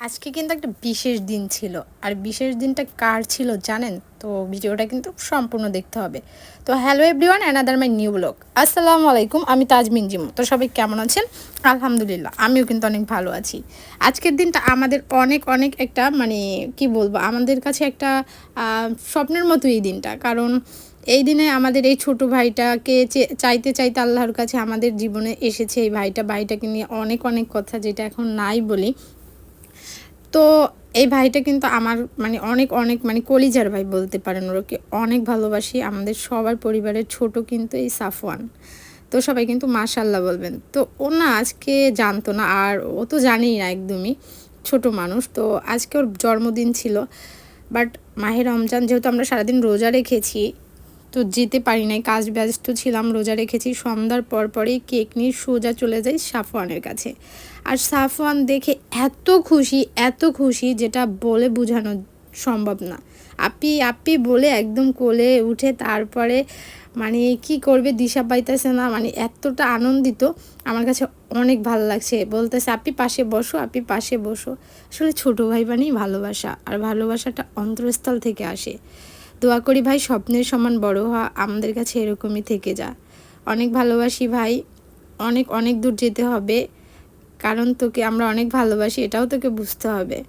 আজকে কিন্তু একটা বিশেষ দিন ছিল। আর বিশেষ দিনটা কার ছিল জানেন? তো ভিডিওটা কিন্তু সম্পূর্ণ দেখতে হবে। তো hello everyone, another my new blog. আসসালামু আলাইকুম, আমি তাজমিন জিমু। তো সবাই কেমন আছেন? আলহামদুলিল্লাহ, আমিও কিন্তু অনেক ভালো আছি। আজকের দিনটা আমাদের অনেক অনেক একটা কি বলবো, আমাদের কাছে একটা স্বপ্নের মতো এই দিনটা। কারণ এই দিনে আমাদের এই ছোট ভাইটাকে চাইতে চাইতে আল্লাহর কাছে আমাদের জীবনে এসেছে এই ভাইটাকে নিয়ে অনেক অনেক কথা, যেটা এখন নাই বলি। তো এই ভাইটা কিন্তু আমার অনেক অনেক কলিজার ভাই বলতে পারেন। ওকে অনেক ভালোবাসি। আমাদের সবার পরিবারের ছোট কিন্তু এই সাফওয়ান। তো সবাই কিন্তু মাশাআল্লাহ বলবেন। তো ও না আজকে জানতো না, আর ও তো জানেই না একদমই, ছোট মানুষ। তো আজকে ওর জন্মদিন ছিল। বাট মাহে রমজান যেহেতু আমরা সারাদিন রোজা রেখেছি, তো যেতে পারি নাই, কাজ ব্যস্ত ছিলাম, রোজা রেখেছি। সন্ধ্যার পরই কেক নিয়ে সোজা চলে যাই সাফওয়ানের কাছে। আর সাফওয়ান দেখে এত খুশি যেটা বলে বোঝানো সম্ভব না। আপি আপি বলে একদম কোলে উঠে তারপরে কি করবে দিশা পাইতেছে না, এতটা আনন্দিত। আমার কাছে অনেক ভালো লাগছে। বলতেছে আপি পাশে বসো, আপি পাশে বসো। আসলে ছোটো ভাই ভালোবাসা, আর ভালোবাসাটা অন্তরস্থল থেকে আসে। দোয়া করি ভাই স্বপ্নের সমান বড় হওয়া, আমাদের কাছে এরকমই থেকে যা। অনেক ভালোবাসি ভাই, অনেক অনেক দূর যেতে হবে, কারণ তোকে আমরা অনেক ভালোবাসি, এটাও তোকে বুঝতে হবে।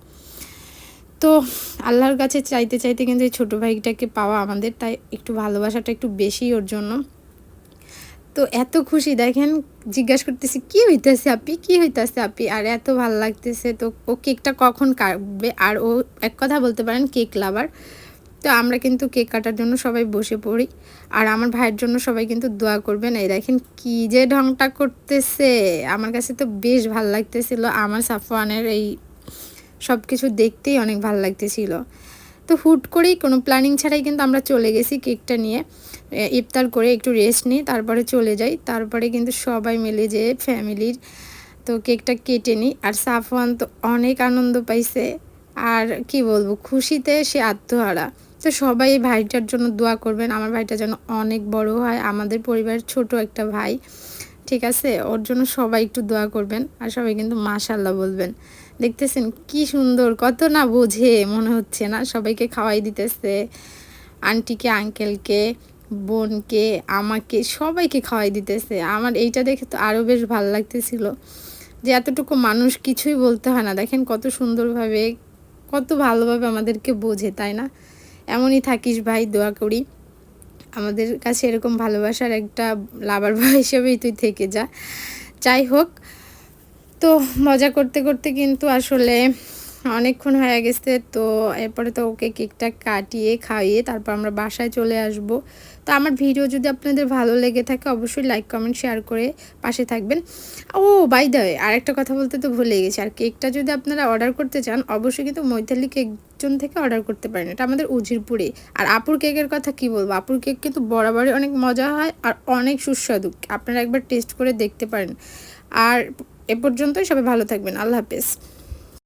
তো আল্লাহর কাছে চাইতে চাইতে কিন্তু এই ছোটো ভাইটাকে পাওয়া আমাদের, তাই একটু ভালোবাসাটা একটু বেশি ওর জন্য। তো এত খুশি দেখেন, জিজ্ঞাসা করতেছি কী হইতেছে আপি, কী হইতেছে আপি, আর এত ভালো লাগতেছে। তো ও কেকটা কখন কাটবে, আর ও এক কথা বলতে পারেন কেক লাভার। তো আমরা কিন্তু কেক কাটার জন্য সবাই বসে পড়ি। আর আমার ভাইয়ের জন্য সবাই কিন্তু দোয়া করবেন। এই দেখেন কী যে ঢংটা করতেছে, আমার কাছে তো বেশ ভাল লাগতেছিল। আমার সাফওয়ানের এই সব কিছু দেখতেই অনেক ভাল লাগতেছিল। তো হুট করেই কোনো প্ল্যানিং ছাড়াই কিন্তু আমরা চলে গেছি কেকটা নিয়ে। ইফতার করে একটু রেস্ট নিই, তারপরে চলে যাই। তারপরে কিন্তু সবাই মিলে যে ফ্যামিলির তো কেকটা কেটে নিই। আর সাফওয়ান তো অনেক আনন্দ পাইছে, আর কি বলবো, খুশিতে সে আত্মহারা। তো সবাই এই ভাইটার জন্য দোয়া করবেন, আমার ভাইটা যেন অনেক বড় হয়, আমাদের পরিবারের ছোট একটা ভাই, ঠিক আছে? ওর জন্য সবাই একটু দোয়া করবেন। আর সবাই কিন্তু মাশাআল্লাহ বলবেন। দেখতেছেন কি সুন্দর, কত না বোঝে মনে হচ্ছে না? সবাইকে খাওয়াই দিতেছে, আন্টিকে, আঙ্কেলকে, বোনকে, আমাকে, সবাইকে খাওয়াই দিতেছে। আমার এইটা দেখে তো আরও বেশ ভালো লাগতেছিল যে এতটুকু মানুষ, কিছুই বলতে হয় না। দেখেন কত সুন্দরভাবে, কত ভালোভাবে আমাদেরকে বোঝে, তাই না? এমনই থাকিস ভাই, দোয়া করি আমাদের কাছে এরকম ভালোবাসার একটা লাভার বয় হিসেবেই তুই থেকে যা। যাই হোক, তো মজা করতে করতে কিন্তু আসলে অনেকক্ষণ হয়ে গেছে। তো এরপরে তো ওকে কেকটা কাটিয়ে খাইয়ে তারপর আমরা বাসায় চলে আসব। তো আমার ভিডিও যদি আপনাদের ভালো লেগে থাকে অবশ্যই লাইক কমেন্ট শেয়ার করে পাশে থাকবেন। ও বাই দ্য ওয়ে, আরেকটা কথা বলতে তো ভুলে গেছি, আর কেকটা যদি আপনারা অর্ডার করতে চান অবশ্যই কিন্তু মৈতালি কেক জোন থেকে অর্ডার করতে পারেন। এটা আমাদের উজিরপুরে। আর আপুর কেকের কথা কি বলবো, আপুর কেক কিন্তু বরাবরই অনেক মজা হয় আর অনেক সুস্বাদু। আপনারা একবার টেস্ট করে দেখতে পারেন। আর এ পর্যন্তই, সবাই ভালো থাকবেন। আল্লাহ হাফেজ।